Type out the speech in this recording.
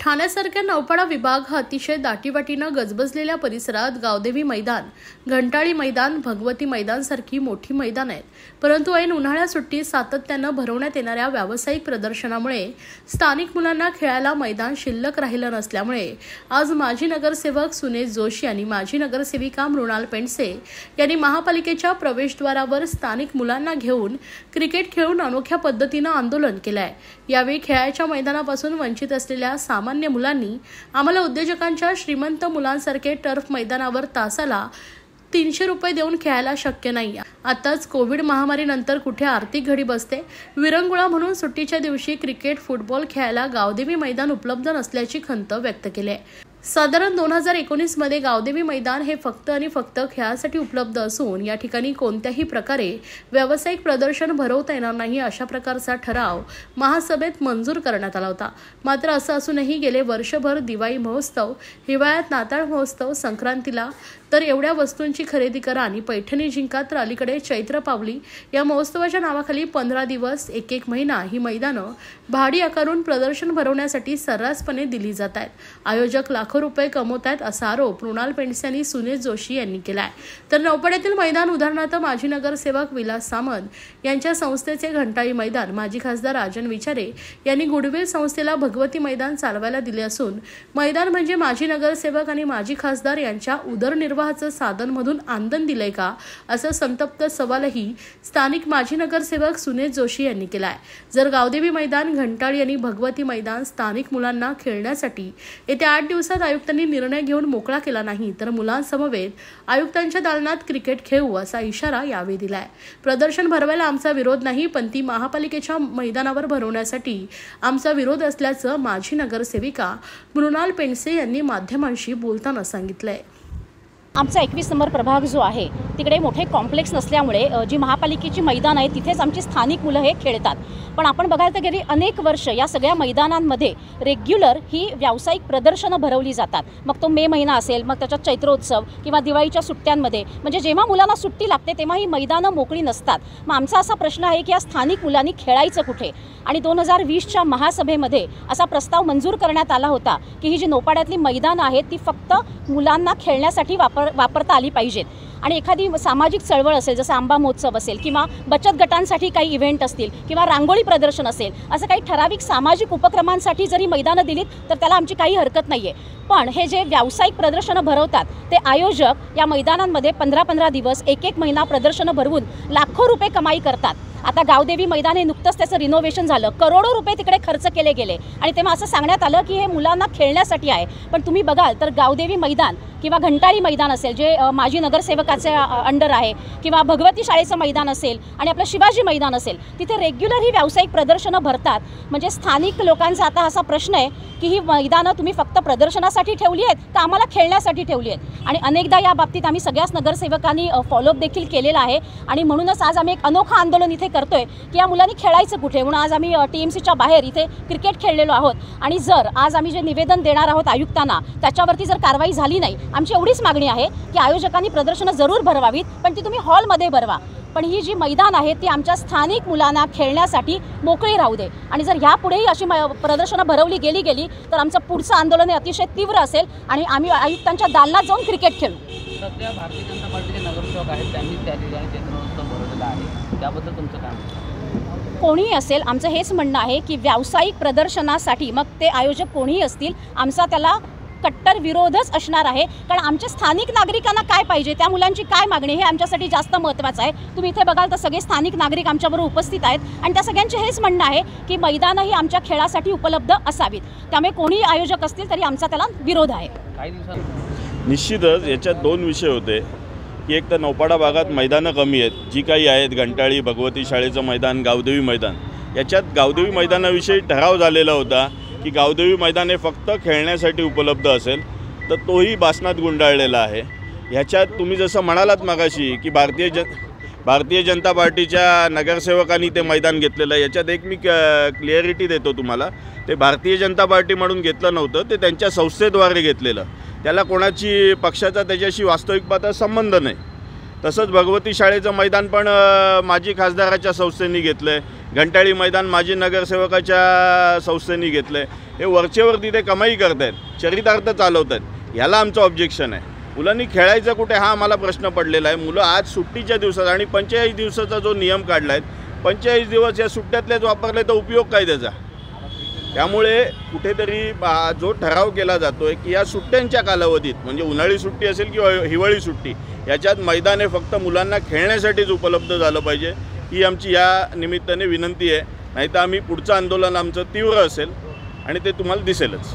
ठाण्यासारख्या नौपाडा विभाग हा अतिशय दाटीवाटीनं गजबजलेल्या परिसरात गावदेवी मैदान, घंटाळी मैदान, भगवती मैदान सारखी मोठी मैदान आहेत. परंतु ऐन उन्हाळ्या सुट्टीत सातत्यानं भरवण्यात येणाऱ्या व्यावसायिक प्रदर्शनामुळे स्थानिक मुलांना खेळायला मैदान शिल्लक राहिलं नसल्यामुळे आज माजी नगरसेवक सुनेश जोशी आणि माजी नगरसेविका मृणाल पेंडसे यांनी महापालिकेच्या प्रवेशद्वारावर स्थानिक मुलांना घेऊन क्रिकेट खेळून अनोख्या पद्धतीनं आंदोलन केलंय. यावेळी खेळाच्या मैदानापासून वंचित असलेल्या सामान्य मुलांनी आम्हाला उद्योजकांच्या श्रीमंत मुलांसारखे टर्फ मैदानावर तासाला 300 रुपये देऊन खेळायला शक्य नाही. आताच कोविड महामारीनंतर कुठे आर्थिक घडी बसते. विरंगुळा म्हणून सुट्टीच्या दिवशी क्रिकेट, फुटबॉल खेळायला गावदेवी मैदान उपलब्ध नसल्याची खंत व्यक्त केली आहे. साधारण 2019 मध्ये गावदेवी मैदान हे फक्त आणि फक्त खेळासाठी उपलब्ध असून या ठिकाणी कोणत्याही प्रकारे व्यावसायिक प्रदर्शन भरवता येणार नाही अशा प्रकारचा ठराव महासभेत मंजूर करण्यात आला होता. मात्र असं असूनही गेले वर्षभर दिवाळी महोत्सव, हिवाळ्यात नाताळ महोत्सव, संक्रांतीला तर एवढ्या वस्तूंची खरेदी करा आणि पैठणी जिंका, तर अलीकडे चैत्र पावली या महोत्सवाच्या नावाखाली 15 दिवस एक महिना ही मैदानं भाडी आकारून प्रदर्शन भरवण्यासाठी सर्रासपणे दिली जात आहेत. आयोजक लाखो रुपये कमवत आहेत असा आरोप मृणाल पेंडसे आणि सुनेश जोशी यांनी केलाय. तर नौपाड्यातील मैदान उदाहरणार्थ माजी नगरसेवक विलास सामंत यांच्या संस्थेचे घंटाळी मैदान, माजी खासदार राजन विचारे यांनी गुडविल संस्थेला भगवती मैदान चालवायला दिले असून मैदान म्हणजे माजी नगरसेवक आणि माजी खासदार यांच्या उदरनिर्वाहाचं साधन म्हणून आंदन दिलंय का, असा संतप्त सवालही स्थानिक माजी नगरसेवक सुनेश जोशी यांनी केलाय. जर गावदेवी मैदान, घंटाळी आणि भगवती मैदान स्थानिक मुलांना खेळण्यासाठी येत्या 8 दिवसात आयुक्तांनी निर्णय घेऊन मोकळा केला नाही तर मुलांसमवेत आयुक्तांच्या दालनात क्रिकेट खेळू असा इशारा यावेळी दिलाय. प्रदर्शन भरवायला आमचा विरोध नाही, पण ती महापालिकेच्या मैदानावर भरवण्यासाठी आमचा विरोध असल्याचं माजी नगरसेविका मृणाल पेंडसे यांनी माध्यमांशी बोलताना सांगितलंय. आमचा 21 नंबर प्रभाग जो आहे तिकडे मोठे कॉम्प्लेक्स नसल्यामुळे जी महापालिकेची मैदान आहे तिथेच आमची स्थानिक मुलं हे खेळतात. पण आपण बघायला तर गेली अनेक वर्ष या सगळ्या मैदानांमध्ये रेग्युलर ही व्यावसायिक प्रदर्शनं भरवली जातात. मग तो मे महिना असेल, मग त्याच्यात चैत्रोत्सव किंवा दिवाळीच्या सुट्ट्यांमध्ये, म्हणजे जेव्हा मुलांना सुट्टी लागते तेव्हा ही मैदानं मोकळी नसतात. मग आमचा असा प्रश्न आहे की या स्थानिक मुलांनी खेळायचं कुठे. आणि 2020च्या महासभेमध्ये असा प्रस्ताव मंजूर करण्यात आला होता की ही जी नौपाड्यातली मैदानं आहेत ती फक्त मुलांना खेळण्यासाठी वापरता आली पाहिजेत. आणि एखादी सामाजिक चळवळ असेल, जसं आंबा महोत्सव असेल किंवा बचत गटांसाठी काही इव्हेंट असतील किंवा रांगोळी प्रदर्शन असेल, असं काही ठराविक सामाजिक उपक्रमांसाठी जरी मैदानं दिलीत तर त्याला आमची काही हरकत नाही आहे. पण हे जे व्यावसायिक प्रदर्शनं भरवतात ते आयोजक या मैदानांमध्ये 15-15 दिवस एक महिना प्रदर्शनं भरवून लाखो रुपये कमाई करतात. आता गावदेवी मैदान हे नुकतंच त्याचं रिनोव्हेशन झालं, करोडो रुपये तिकडे खर्च केले गेले आणि तेव्हा असं सांगण्यात आलं की हे मुलांना खेळण्यासाठी आहे. पण तुम्ही बघाल तर गावदेवी मैदान किंवा घंटाळी मैदान असेल जे माजी नगरसेवकाचे अंडर आहे, किंवा भगवती शाळेचं मैदान असेल आणि आपलं शिवाजी मैदान असेल, तिथे रेग्युलर ही व्यावसायिक प्रदर्शनं भरतात. म्हणजे स्थानिक लोकांचा आता असा प्रश्न आहे की ही मैदानं तुम्ही फक्त प्रदर्शनासाठी ठेवली आहेत का आम्हाला खेळण्यासाठी ठेवली आहेत. आणि अनेकदा या बाबतीत आम्ही सगळ्याच नगरसेवकांनी फॉलोअप देखील केलेला आहे. आणि म्हणूनच आज आम्ही एक अनोखं आंदोलन इथे करतोय की या मुलांनी खेळायचं कुठे. म्हणून आज आम्ही TMCच्या बाहेर इथे क्रिकेट खेळलेलो आहोत. आणि जर आज आम्ही जे निवेदन देणार आहोत आयुक्तांना त्याच्यावरती जर कारवाई झाली नाही, आमची एवढीच मागणी आहे की आयोजकांनी प्रदर्शनं जरूर भरवावीत, पण ती तुम्ही हॉलमध्ये भरवा. पण ही जी मैदान आहे ती आमच्या स्थानिक मुलांना खेळण्यासाठी मोकळी राहू दे. आणि जर यापुढेही अशी प्रदर्शनं भरवली गेली तर आमचं पुढचं आंदोलन हे अतिशय तीव्र असेल आणि आम्ही आयुक्तांच्या दालनात जाऊन क्रिकेट खेळू. सध्या भारतीय जनता पार्टीचे नगरसेवक आहेत, त्यांनी त्या ठिकाणी चैत्रोत्सव भरवलेला आहे, त्याबद्दल तुमचं काय? कोणीही असेल, आमचं हेच म्हणणं आहे की व्यावसायिक प्रदर्शनासाठी मग ते आयोजक कोणीही असतील, आमचा त्याला कट्टर विरोधच असणार आहे. कारण आमच्या स्थानिक नागरिकांना काय पाहिजे, त्या मुलांची काय मागणी, हे आमच्यासाठी जास्त महत्त्वाचं आहे. तुम्ही इथे बघाल तर सगळे स्थानिक नागरिक आमच्याबरोबर उपस्थित आहेत आणि त्या सगळ्यांचे हेच म्हणणं आहे की मैदानं ही आमच्या खेळासाठी उपलब्ध असावीत. त्यामुळे कोणीही आयोजक असतील तरी आमचा त्याला विरोध आहे. काही दिवसांत निश्चितच याच्यात 2 विषय होते की एक तर नौपाडा भागात मैदानं कमी आहेत, जी काही आहेत, घंटाळी, भगवती शाळेचं मैदान, गावदेवी मैदान. याच्यात गावदेवी मैदानाविषयी ठराव झालेला होता की गावदेवी मैदान हे फक्त खेळण्यासाठी उपलब्ध असेल, तर तोही भाषणात गुंडाळलेला आहे. ह्याच्यात तुम्ही जसं म्हणालात मगाशी की भारतीय जनता पार्टीच्या नगरसेवकांनी ते मैदान घेतलेलं आहे, याच्यात एक मी क्लिअरिटी देतो तुम्हाला. ते भारतीय जनता पार्टी म्हणून घेतलं नव्हतं, ते त्यांच्या संस्थेद्वारे घेतलेलं. त्याला कोणाची पक्षाचा त्याच्याशी वास्तविक पाहता संबंध नाही. तसंच भगवती शाळेचं मैदान पण माजी खासदाराच्या संस्थेने घेतलं आहे. घंटाळी मैदान माजी नगरसेवकाच्या संस्थेने घेतलं आहे. हे वरचेवर तिथे कमाई करत आहेत, चरितार्थ चालवत आहेत. ह्याला आमचं ऑब्जेक्शन आहे. मुलांनी खेळायचं कुठे हा आम्हाला प्रश्न पडलेला आहे. मुलं आज सुट्टीच्या दिवसात आणि 45 दिवसाचा जो नियम काढला आहे, 45 दिवस या सुट्ट्यातलेच वापरले तर उपयोग काय त्याचा. त्यामुळे कुठेतरी जो ठराव केला जातो आहे की या सुट्ट्यांच्या कालावधीत म्हणजे उन्हाळी सुट्टी असेल किंवा हिवाळी सुट्टी याच्यात मैदान हे फक्त मुलांना खेळण्यासाठीच उपलब्ध झालं पाहिजे, ही आमची या निमित्ताने विनंती आहे. नाहीतर आम्ही पुढचं आंदोलन आमचं तीव्र असेल आणि ते तुम्हाला दिसेलच.